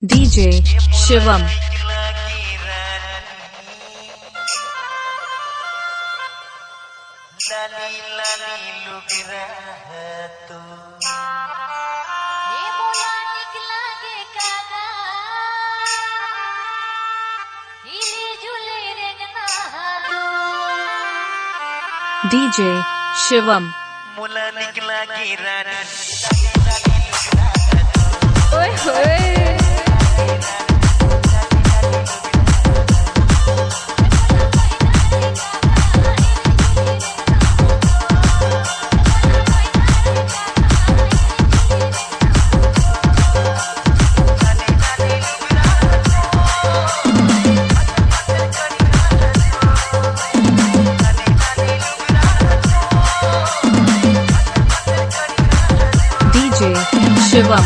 DJ Shivam. Lali lali lug raha tu ये मोला निकला के कागा हिली झूले रेंगना दो DJ Shivam. Mola निकला की रानी ओए होए DJ Shivam.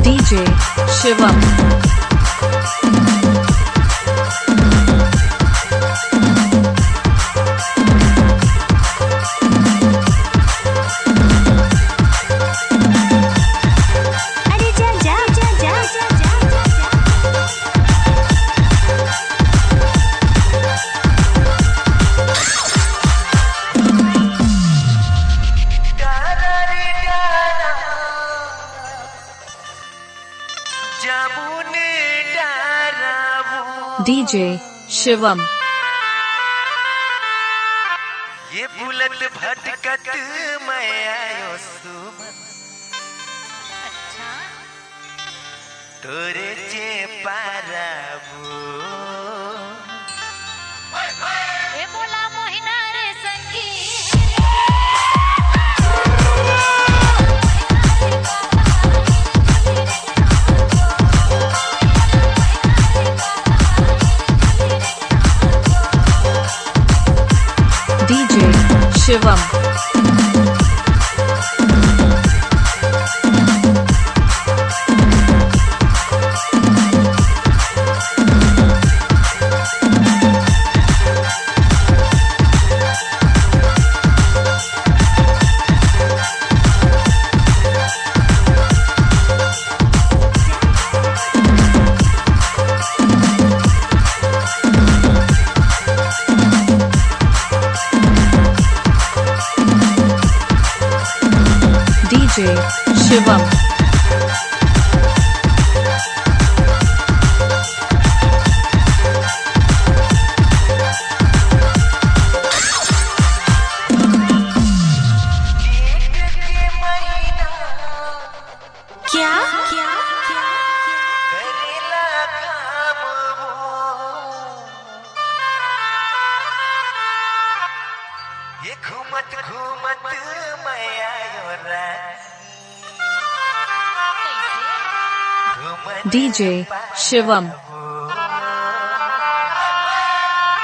DJ Shivam. अरे जा जा जा जा जा जा डारा रे डारा जामुन डारा वो DJ Shivam. ये बुलत भटकत मैं आयो सुमन अच्छा तोरे जे पाराबो ये मोला मोहिना रे संगी DJ Shivam. DJ Shivam. के महीना क्या क्या करेला काम वो ये घूमत घूमत मैं आयो रानी घूमत DJ Shivam.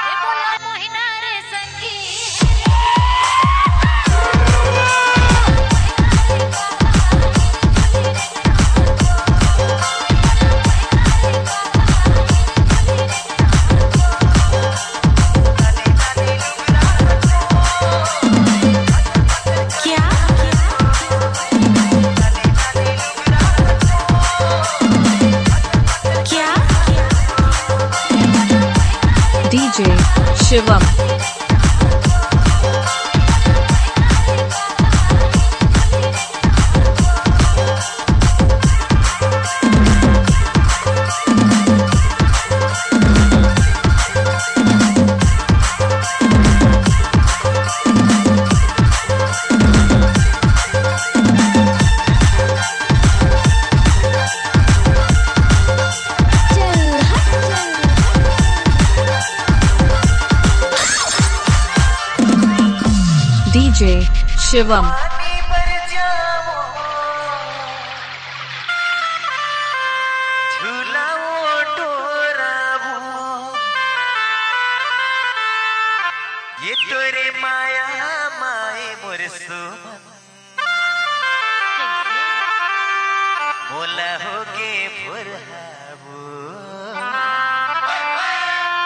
ये मोला मोहिना रे संगी क्या क्या DJ Shivam. DJ Shivam. पानी भर जाओ सुमन मोला होगे फुरहाबू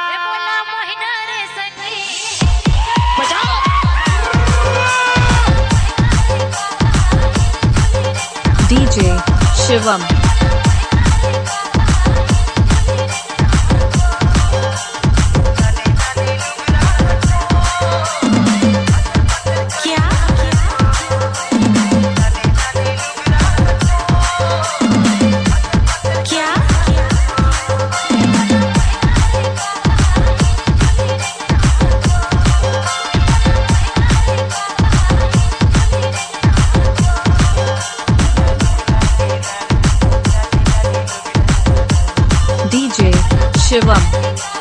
हे मोला मोहिना रे संगी DJ Shivam. DJ Shivam.